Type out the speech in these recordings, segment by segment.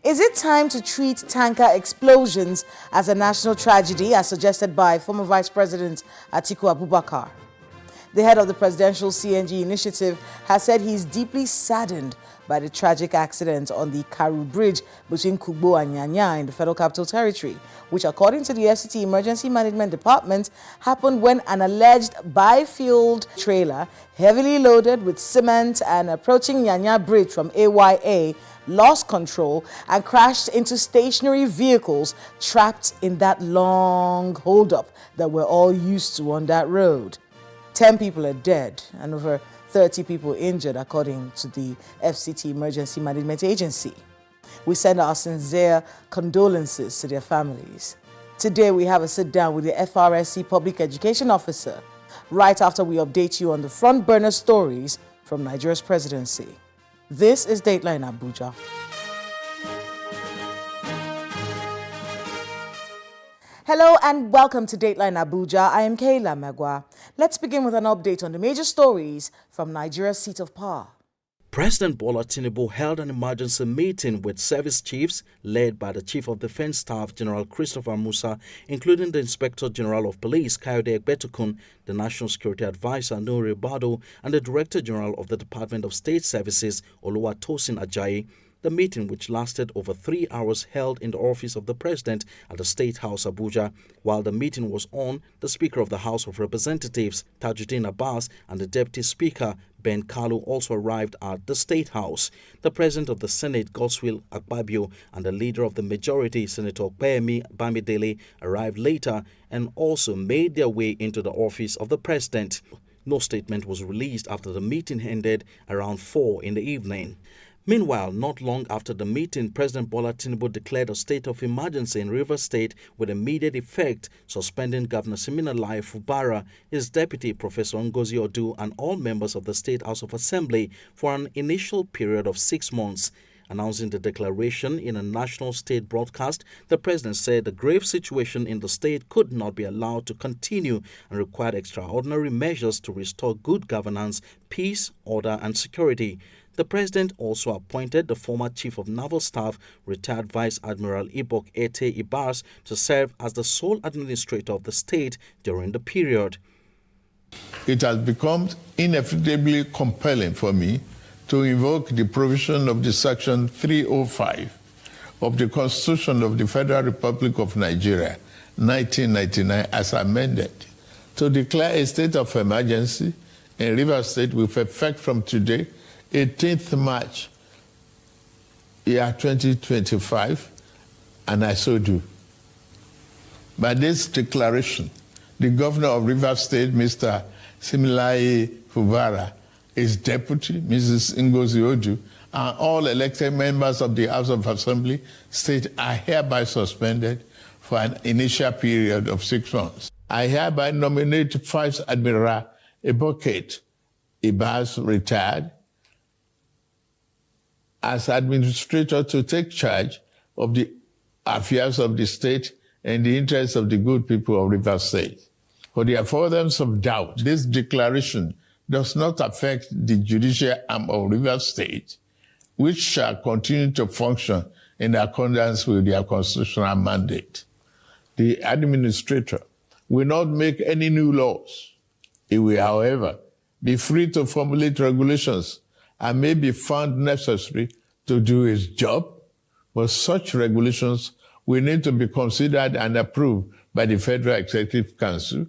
Is it time to treat tanker explosions as a national tragedy, as suggested by former Vice President Atiku Abubakar? The head of the presidential CNG initiative has said he is deeply saddened by the tragic accident on the Karu bridge between Kugbo and Nyanya in the Federal Capital Territory, which according to the FCT Emergency Management Department happened when an alleged biofueled trailer heavily loaded with cement and approaching Nyanya bridge from AYA lost control and crashed into stationary vehicles trapped in that long holdup that we're all used to on that road. 10 people are dead and over 30 people injured, according to the FCT Emergency Management Agency. We send our sincere condolences to their families. Today, we have a sit-down with the FRSC Public Education Officer, right after we update you on the front burner stories from Nigeria's presidency. This is Dateline Abuja. Hello and welcome to Dateline Abuja. I am Kayla Magwa. Let's begin with an update on the major stories from Nigeria's seat of power. President Bola Tinubu held an emergency meeting with service chiefs led by the Chief of Defense Staff, General Christopher Musa, including the Inspector General of Police, Kayode Egbetukun, the National Security Advisor, Nuri Bado, and the Director General of the Department of State Services, Oluwatosin Ajayi. The meeting, which lasted over 3 hours, held in the office of the President at the State House, Abuja. While the meeting was on, the Speaker of the House of Representatives, Tajuddin Abbas, and the Deputy Speaker, Ben Kalu, also arrived at the State House. The President of the Senate, Godswill Akpabio, and the Leader of the Majority, Senator Opeyemi Bamidele, arrived later and also made their way into the office of the President. No statement was released after the meeting ended around 4 in the evening. Meanwhile, not long after the meeting, President Bola Tinubu declared a state of emergency in Rivers State with immediate effect, suspending Governor Siminalayi Fubara, his deputy, Professor Ngozi Odu, and all members of the State House of Assembly for an initial period of 6 months. Announcing the declaration in a national state broadcast, the president said the grave situation in the state could not be allowed to continue and required extraordinary measures to restore good governance, peace, order, and security. The president also appointed the former Chief of Naval Staff, retired Vice Admiral Ibok Ete Ibars, to serve as the sole administrator of the state during the period. It has become inevitably compelling for me to invoke the provision of the Section 305 of the Constitution of the Federal Republic of Nigeria, 1999, as amended, to declare a state of emergency in Rivers State with effect from today, 18th March, year 2025, and I so do. By this declaration, the governor of Rivers State, Mr. Siminalayi Fubara, his deputy, Mrs. Ngozi Odu, and all elected members of the House of Assembly state are hereby suspended for an initial period of 6 months. I hereby nominate Vice Admiral Ibok Ibars, retired, as administrator to take charge of the affairs of the state and the interests of the good people of Rivers State. For the avoidance of doubt, this declaration does not affect the judicial arm of Rivers State, which shall continue to function in accordance with their constitutional mandate. The administrator will not make any new laws. He will, however, be free to formulate regulations and may be found necessary to do his job, but such regulations will need to be considered and approved by the Federal Executive Council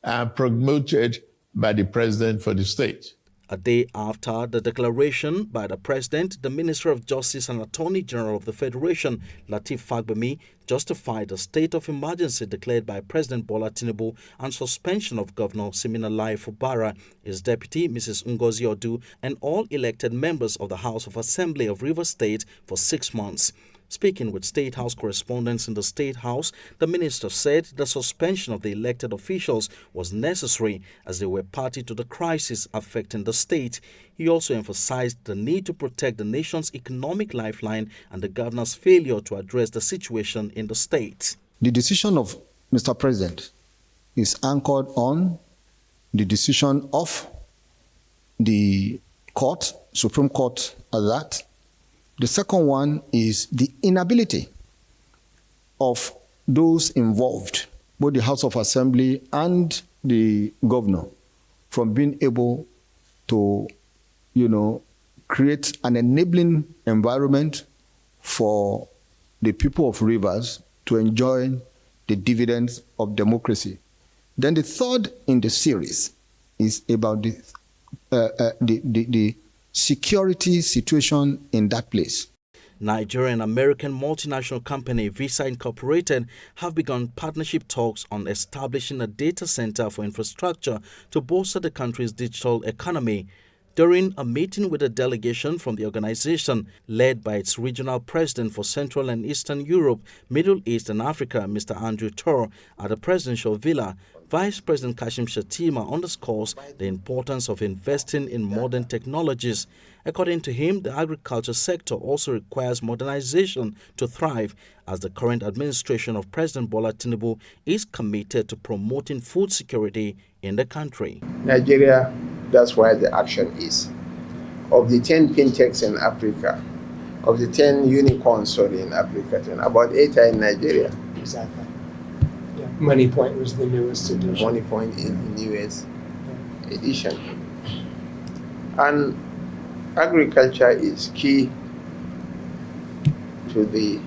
and promoted by the President for the state. A day after the declaration by the President, the Minister of Justice and Attorney General of the Federation, Lateef Fagbemi, justified the state of emergency declared by President Bola Tinubu and suspension of Governor Siminalayi Fubara, his deputy, Mrs. Ngozi Odu, and all elected members of the House of Assembly of Rivers State for 6 months. Speaking with State House correspondents in the State House, the minister said the suspension of the elected officials was necessary as they were party to the crisis affecting the state. He also emphasized the need to protect the nation's economic lifeline and the governor's failure to address the situation in the state. The decision of Mr. President is anchored on the decision of the court, Supreme Court at that, The second one is the inability of those involved, both the House of Assembly and the governor, from being able to, create an enabling environment for the people of Rivers to enjoy the dividends of democracy. Then the third in the series is about the security situation in that place. Nigerian American multinational company Visa Incorporated have begun partnership talks on establishing a data center for infrastructure to bolster the country's digital economy. During a meeting with a delegation from the organization, led by its regional president for Central and Eastern Europe, Middle East and Africa, Mr. Andrew Tor, at the presidential villa, Vice President Kashim Shettima underscores the importance of investing in modern technologies. According to him, the agriculture sector also requires modernization to thrive, as the current administration of President Bola Tinubu is committed to promoting food security in the country. Nigeria, that's where the action is. Of the 10 fintechs in Africa, of the 10 unicorns in Africa, about 8 are in Nigeria. Exactly. Yeah. Money Point was the newest edition. Money Point is the newest edition. And agriculture is key to the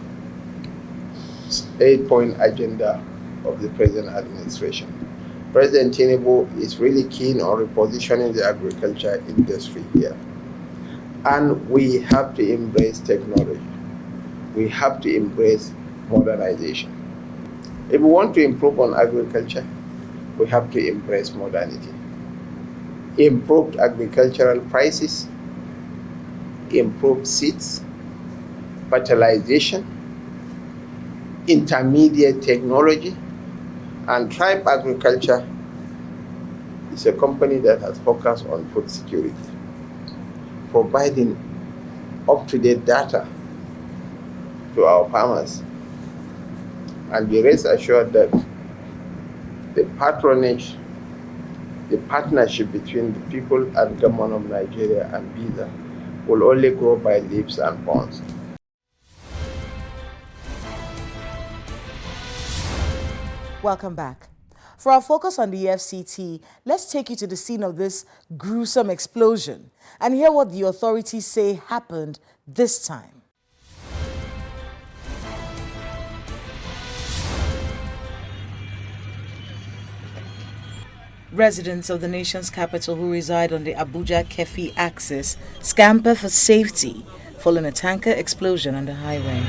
8-point agenda of the present administration. President Tinubu is really keen on repositioning the agriculture industry here. And we have to embrace technology. We have to embrace modernization. If we want to improve on agriculture, we have to embrace modernity. Improved agricultural prices, improved seeds, fertilization, intermediate technology, and Tribe Agriculture is a company that has focused on food security, providing up-to-date data to our farmers. And be rest assured that the patronage, the partnership between the people and government of Nigeria and Visa will only grow by leaps and bounds. Welcome back. For our focus on the FCT, let's take you to the scene of this gruesome explosion and hear what the authorities say happened this time. Residents of the nation's capital who reside on the Abuja-Kefi axis scamper for safety following a tanker explosion on the highway.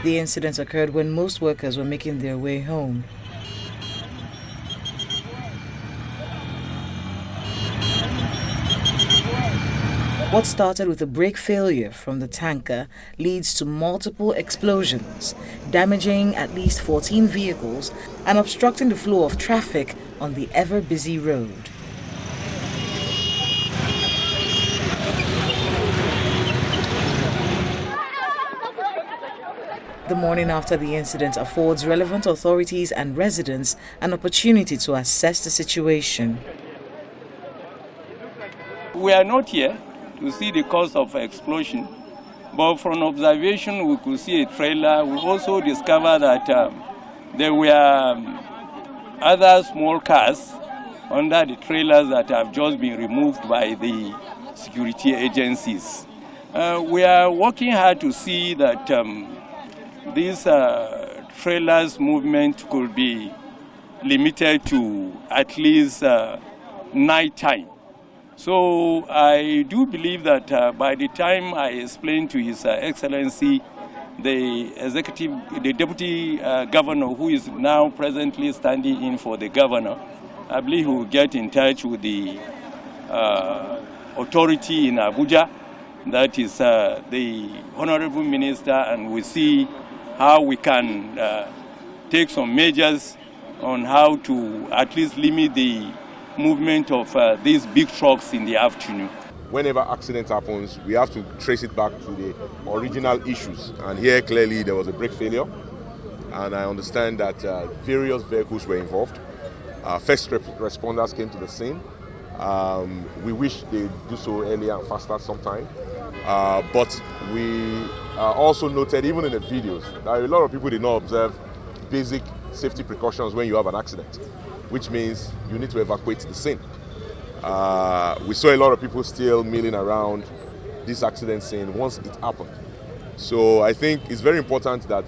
The incident occurred when most workers were making their way home. What started with a brake failure from the tanker leads to multiple explosions, damaging at least 14 vehicles and obstructing the flow of traffic on the ever-busy road. The morning after the incident affords relevant authorities and residents an opportunity to assess the situation. We are not here to see the cause of explosion, but from observation we could see a trailer. We also discovered that there were other small cars under the trailers that have just been removed by the security agencies. We are working hard to see that these trailers movement could be limited to at least night time. So I do believe that by the time I explain to His Excellency, the Deputy Governor, who is now presently standing in for the Governor, I believe he will get in touch with the authority in Abuja, that is the Honorable Minister, and we see how we can take some measures on how to at least limit the movement of these big trucks in the afternoon. Whenever accident happens, we have to trace it back to the original issues. And here clearly there was a brake failure, and I understand that various vehicles were involved. First responders came to the scene. We wish they do so earlier and faster sometime. But we also noted, even in the videos, that a lot of people did not observe basic safety precautions when you have an accident, which means you need to evacuate the scene. We saw a lot of people still milling around this accident scene once it happened. So I think it's very important that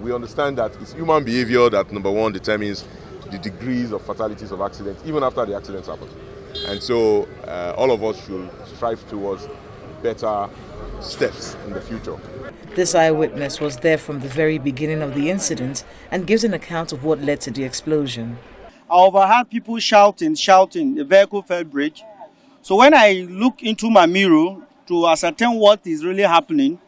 we understand that it's human behavior that, number one, determines the degrees of fatalities of accidents, even after the accidents happen. And so all of us should strive towards better steps in the future. This eyewitness was there from the very beginning of the incident and gives an account of what led to the explosion. I overheard people shouting, the vehicle felt brake. So when I look into my mirror to ascertain what is really happening,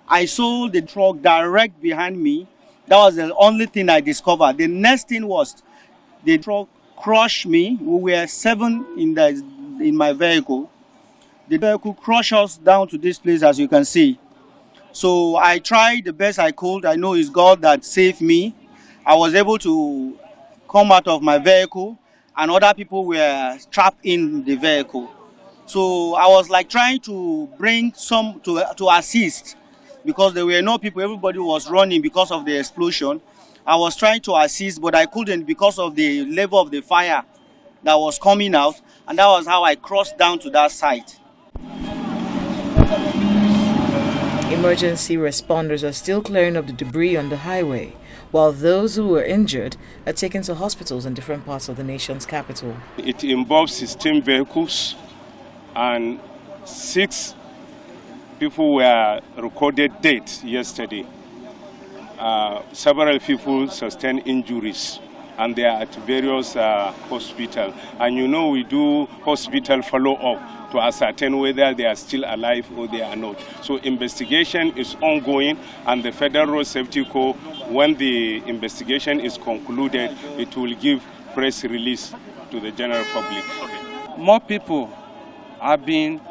I saw the truck direct behind me. That was the only thing I discovered. The next thing was the truck crushed me. We were 7 in my vehicle. The vehicle crushed us down to this place, as you can see. So I tried the best I could. I know it's God that saved me. I was able to come out of my vehicle, and other people were trapped in the vehicle. So I was like trying to bring some to assist, because there were no people. Everybody was running because of the explosion. I was trying to assist, but I couldn't because of the level of the fire that was coming out, and that was how I crossed down to that site. Emergency responders are still clearing up the debris on the highway, while those who were injured are taken to hospitals in different parts of the nation's capital. It involves 16 vehicles, and 6 people were recorded dead yesterday. Several people sustained injuries, and they are at various hospitals. And you know, we do hospital follow-up to ascertain whether they are still alive or they are not. So investigation is ongoing, and the Federal Road Safety Corps, when the investigation is concluded, it will give press release to the general public. More people have been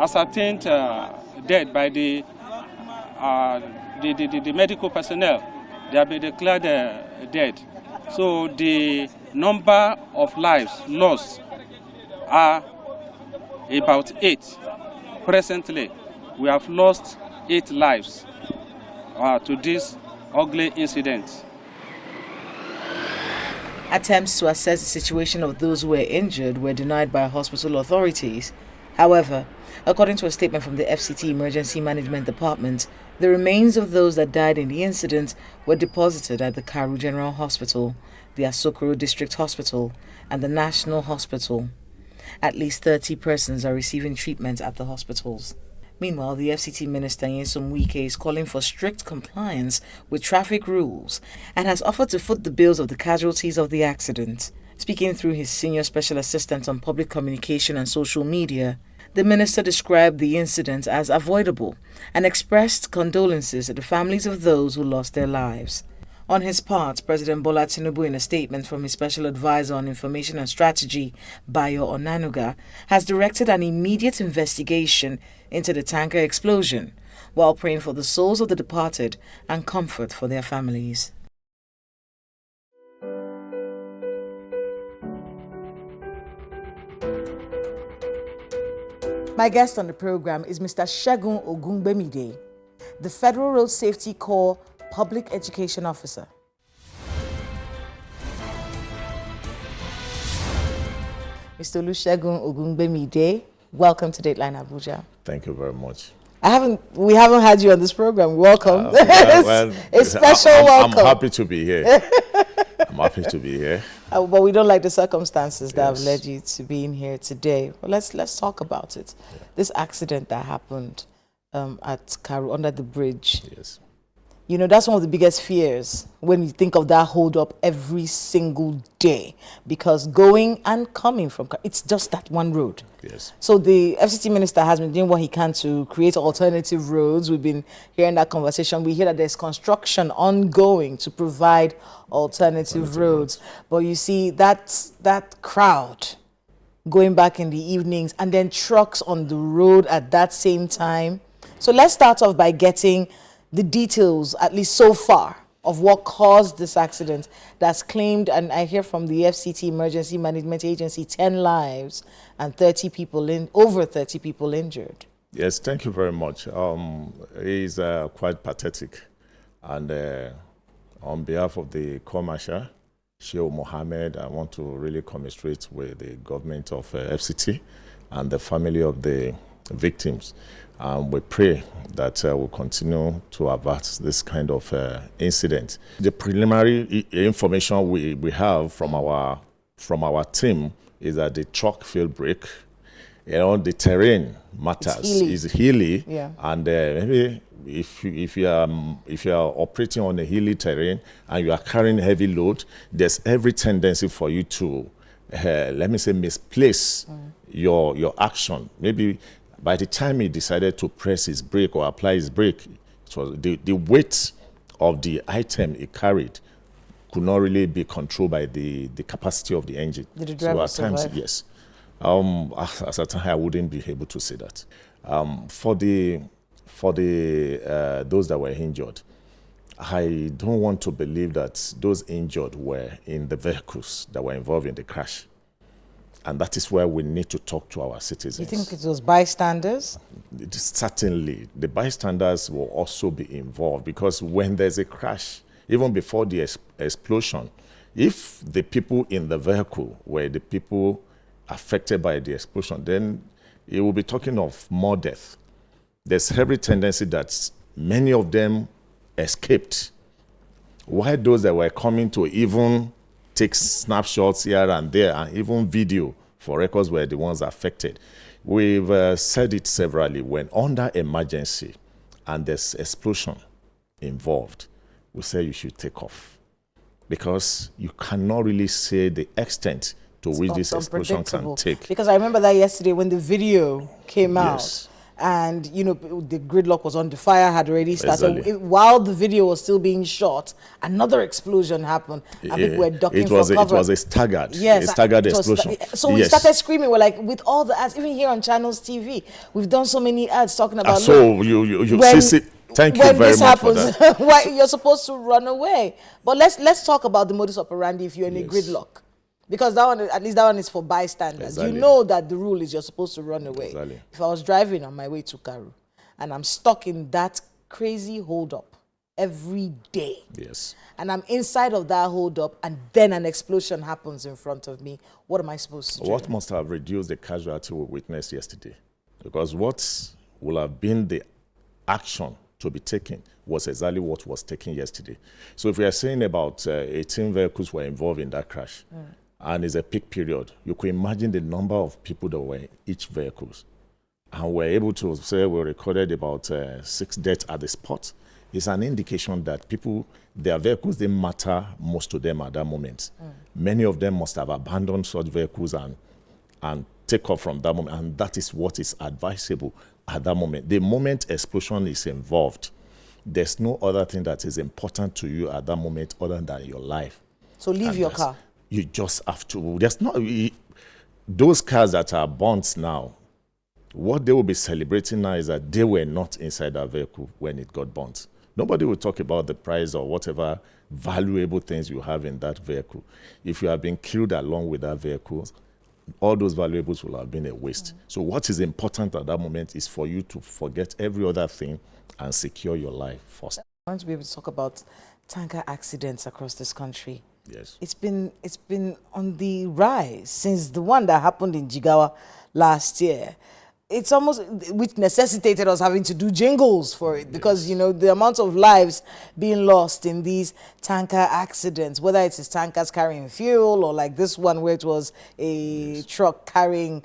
ascertained dead by the medical personnel. They have been declared dead. So the number of lives lost are about 8. Presently, we have lost 8 lives to this ugly incident. Attempts to assess the situation of those who were injured were denied by hospital authorities. However, according to a statement from the FCT Emergency Management Department, the remains of those that died in the incident were deposited at the Karu General Hospital, the Asokoro District Hospital, and the National Hospital. At least 30 persons are receiving treatment at the hospitals. Meanwhile, the FCT Minister Nyesom Wike is calling for strict compliance with traffic rules and has offered to foot the bills of the casualties of the accident. Speaking through his Senior Special Assistant on Public Communication and Social Media, the minister described the incident as avoidable and expressed condolences to the families of those who lost their lives. On his part, President Bola Tinubu, in a statement from his Special Advisor on Information and Strategy, Bayo Onanuga, has directed an immediate investigation into the tanker explosion, while praying for the souls of the departed and comfort for their families. My guest on the program is Mr. Segun Ogungbemide, the Federal Road Safety Corps Public Education Officer. Mr. Olusegun Ogungbemide, welcome to Dateline Abuja. Thank you very much. We haven't had you on this program. Welcome. It's special welcome. I'm happy to be here. I'm happy to be here. But we don't like the circumstances that have led you to being here today. Well, let's talk about it. Yeah. This accident that happened at Karu under the bridge. Yes. You know, that's one of the biggest fears when you think of that hold up every single day, because going and coming from Karu, it's just that one road. Yes. So the FCT minister has been doing what he can to create alternative roads. We've been hearing that conversation. We hear that there's construction ongoing to provide alternative roads. But you see, that crowd going back in the evenings and then trucks on the road at that same time. So let's start off by getting the details, at least so far, of what caused this accident that's claimed, and I hear from the FCT Emergency Management Agency, 10 lives and over 30 people injured. Yes, thank you very much. It is quite pathetic. And on behalf of the Commissioner, Sheikh Mohammed, I want to really commiserate with the government of FCT and the family of the victims. We pray that we'll continue to avert this kind of incident. The preliminary information we have from our team is that the truck failed brake. You know, the terrain matters. It's hilly, yeah. And maybe if you are operating on a hilly terrain and you are carrying heavy load, there's every tendency for you to, let me say, misplace your action. Maybe by the time he decided to press his brake or apply his brake, it was the weight of the item he carried could not really be controlled by the capacity of the engine. Did the driver survive? Times, yes. At a time, I wouldn't be able to say that. For those that were injured, I don't want to believe that those injured were in the vehicles that were involved in the crash. And that is where we need to talk to our citizens. You think it was bystanders? Certainly. The bystanders will also be involved, because when there's a crash, even before the explosion, if the people in the vehicle were the people affected by the explosion, then it will be talking of more death. There's every tendency that many of them escaped, while those that were coming to even take snapshots here and there and even video for records were the ones affected. We've said it severally, when under emergency and there's explosion involved, we say you should take off, because you cannot really say the extent to which this explosion can take. Because I remember that yesterday when the video came out, Yes. and you know the gridlock was on, the fire had already started. Exactly. While the video was still being shot, another explosion happened, and people were ducking for cover. It was a staggered, yes, a staggered it was explosion. So we started screaming. We're like, with all the ads, even here on Channels TV, we've done so many ads talking about. So you see, thank you very much for that. Why you're supposed to run away? But let's talk about the modus operandi if you're in a gridlock. Because that one, at least that one is for bystanders. Exactly. You know that the rule is you're supposed to run away. Exactly. If I was driving on my way to Karu and I'm stuck in that crazy hold-up every day, yes, and I'm inside of that hold-up and then an explosion happens in front of me, what am I supposed to do? What must have reduced the casualty we witnessed yesterday? Because what will have been the action to be taken was exactly what was taken yesterday. So if we are saying about 18 vehicles were involved in that crash, and it's a peak period, you could imagine the number of people that were in each vehicle. And we're able to say we recorded about 6 deaths at the spot. It's an indication that people, their vehicles didn't matter most to them at that moment. Many of them must have abandoned such vehicles and take off from that moment. And that is what is advisable at that moment. The moment explosion is involved, there's no other thing that is important to you at that moment other than your life. So leave your car. You just have to. There's not those cars that are burnt now. What they will be celebrating now is that they were not inside that vehicle when it got burnt. Nobody will talk about the price or whatever valuable things you have in that vehicle. If you have been killed along with that vehicle, all those valuables will have been a waste. So what is important at that moment is for you to forget every other thing and secure your life first. I want to be able to talk about tanker accidents across this country. Yes. It's been on the rise since the one that happened in Jigawa last year. It's almost, which necessitated us having to do jingles for it, because, you know, the amount of lives being lost in these tanker accidents, whether it is tankers carrying fuel or like this one where it was a truck carrying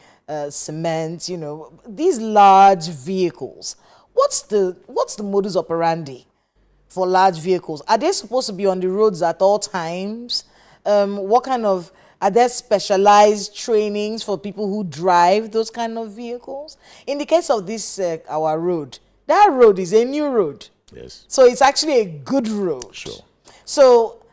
cement, you know, these large vehicles. What's the modus operandi for large vehicles? Are they supposed to be on the roads at all times? What kind of, are there specialized trainings for people who drive those kind of vehicles? In the case of this, our road, that road is a new road. Yes. So it's actually a good road. Sure. So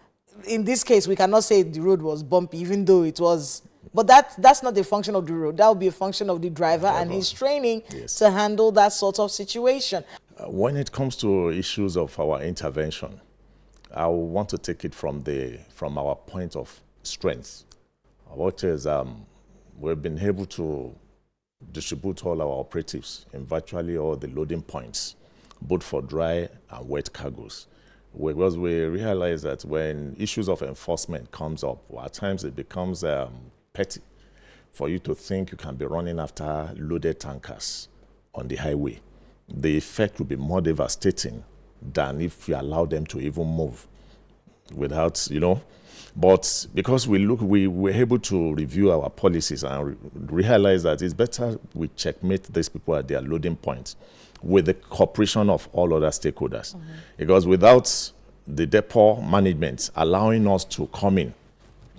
in this case, we cannot say the road was bumpy, even though it was. But that's not the function of the road. That will be a function of the driver and his training to handle that sort of situation. When it comes to issues of our intervention, I want to take it from our point of strength, which is we've been able to distribute all our operatives in virtually all the loading points, both for dry and wet cargoes. Because we realize that when issues of enforcement comes up, at times it becomes petty for you to think you can be running after loaded tankers on the highway. The effect will be more devastating than if you allow them to even move without, But because we were able to review our policies and realize that it's better we checkmate these people at their loading points with the cooperation of all other stakeholders. Mm-hmm. Because without the depot management allowing us to come in,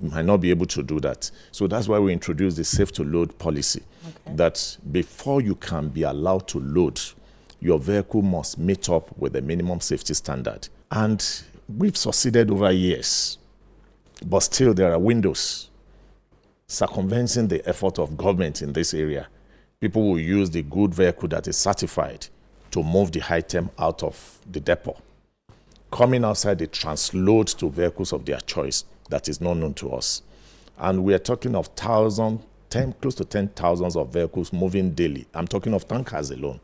we might not be able to do that. So that's why we introduced the safe to load policy, that before you can be allowed to load, your vehicle must meet up with the minimum safety standard. And we've succeeded over years, but still there are windows circumventing the effort of government in this area. People will use the good vehicle that is certified to move the item out of the depot. Coming outside, they transload to vehicles of their choice that is not known to us. And we are talking of close to 10,000 of vehicles moving daily. I'm talking of tankers alone,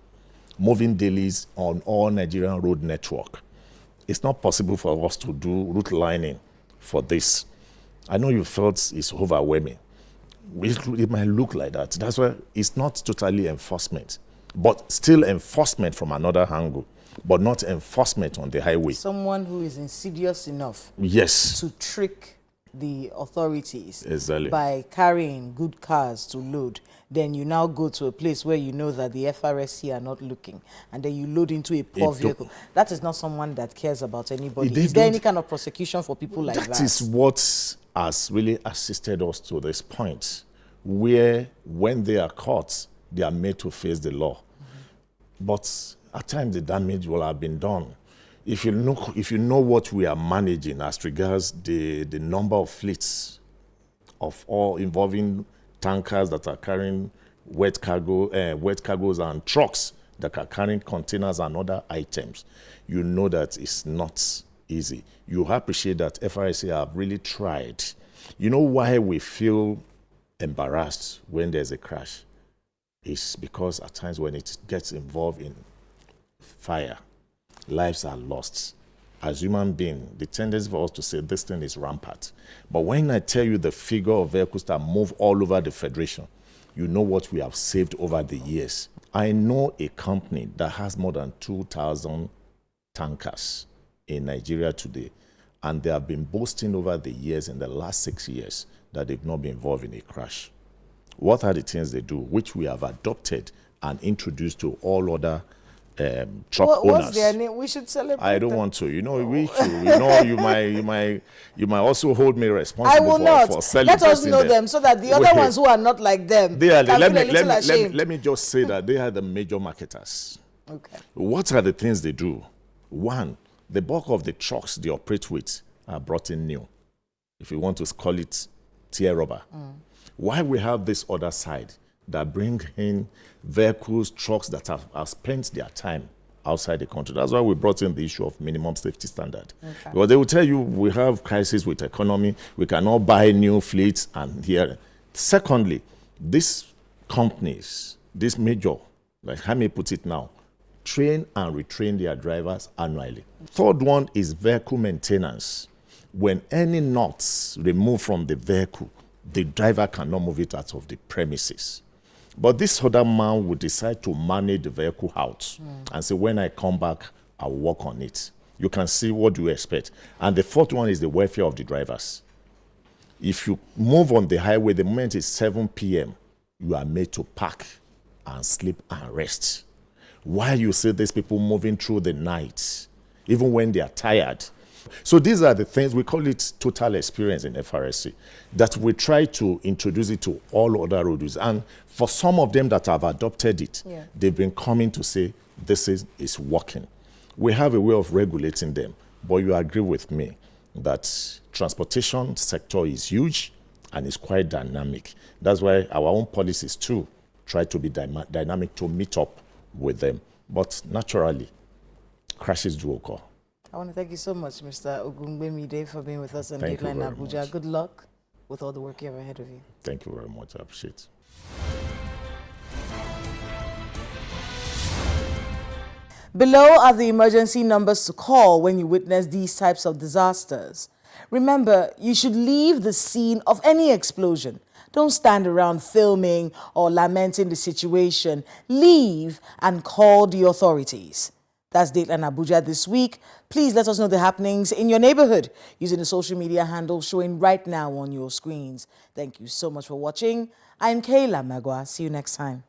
moving dailies on all Nigerian road network. It's not possible for us to do route lining for this. I know you felt it's overwhelming. It might look like that. That's why it's not totally enforcement, but still enforcement from another angle, but not enforcement on the highway. Someone who is insidious enough to trick the authorities exactly. by carrying good cars to load, then you now go to a place where you know that the FRSC are not looking, and then you load into a poor vehicle. That is not someone that cares about anybody. Is there any kind of prosecution for people like that? That is what has really assisted us to this point, where when they are caught, they are made to face the law. Mm-hmm. But at times the damage will have been done. If you know what we are managing as regards the number of fleets of all involving tankers that are carrying wet cargoes and trucks that are carrying containers and other items, you know that it's not easy. You appreciate that FRSC have really tried. You know why we feel embarrassed when there's a crash? It's because at times when it gets involved in fire, lives are lost. As human beings, the tendency for us to say this thing is rampant. But when I tell you the figure of vehicles that move all over the Federation, you know what we have saved over the years. I know a company that has more than 2,000 tankers in Nigeria today, and they have been boasting over the years, in the last 6 years, that they've not been involved in a crash. What are the things they do, which we have adopted and introduced to all other truck owners? What's their name? We should celebrate. I don't want to. We should. You might also hold me responsible for celebrating. Let us know them so that the other ones who are not like them can feel a little ashamed. Let me just say that they are the major marketers. Okay. What are the things they do? One, the bulk of the trucks they operate with are brought in new, if you want to call it tear rubber. Why we have this other side that bring in vehicles, trucks that have spent their time outside the country. That's why we brought in the issue of minimum safety standard. Okay. Because they will tell you we have crisis with economy, we cannot buy new fleets and here. Secondly, these companies, this major, like how may put it now, train and retrain their drivers annually. Third one is vehicle maintenance. When any knots removed from the vehicle, the driver cannot move it out of the premises. But this other man would decide to manage the vehicle out and say, when I come back, I'll work on it. You can see what you expect. And the fourth one is the welfare of the drivers. If you move on the highway, the moment it's 7 p.m., you are made to park and sleep and rest. Why you see these people moving through the night, even when they are tired? So these are the things, we call it total experience in FRSC, that we try to introduce it to all other roads. And for some of them that have adopted it, they've been coming to say, this is working. We have a way of regulating them, but you agree with me that transportation sector is huge and is quite dynamic. That's why our own policies too try to be dynamic to meet up with them. But naturally, crashes do occur. I want to thank you so much, Mr. Ogungbemide, for being with us on Thank you Dateline very Abuja. much. Good luck with all the work you have ahead of you. Thank you very much. I appreciate it. Below are the emergency numbers to call when you witness these types of disasters. Remember, you should leave the scene of any explosion. Don't stand around filming or lamenting the situation. Leave and call the authorities. That's Dateline Abuja this week. Please let us know the happenings in your neighborhood using the social media handles showing right now on your screens. Thank you so much for watching. I'm Kayla Magwa. See you next time.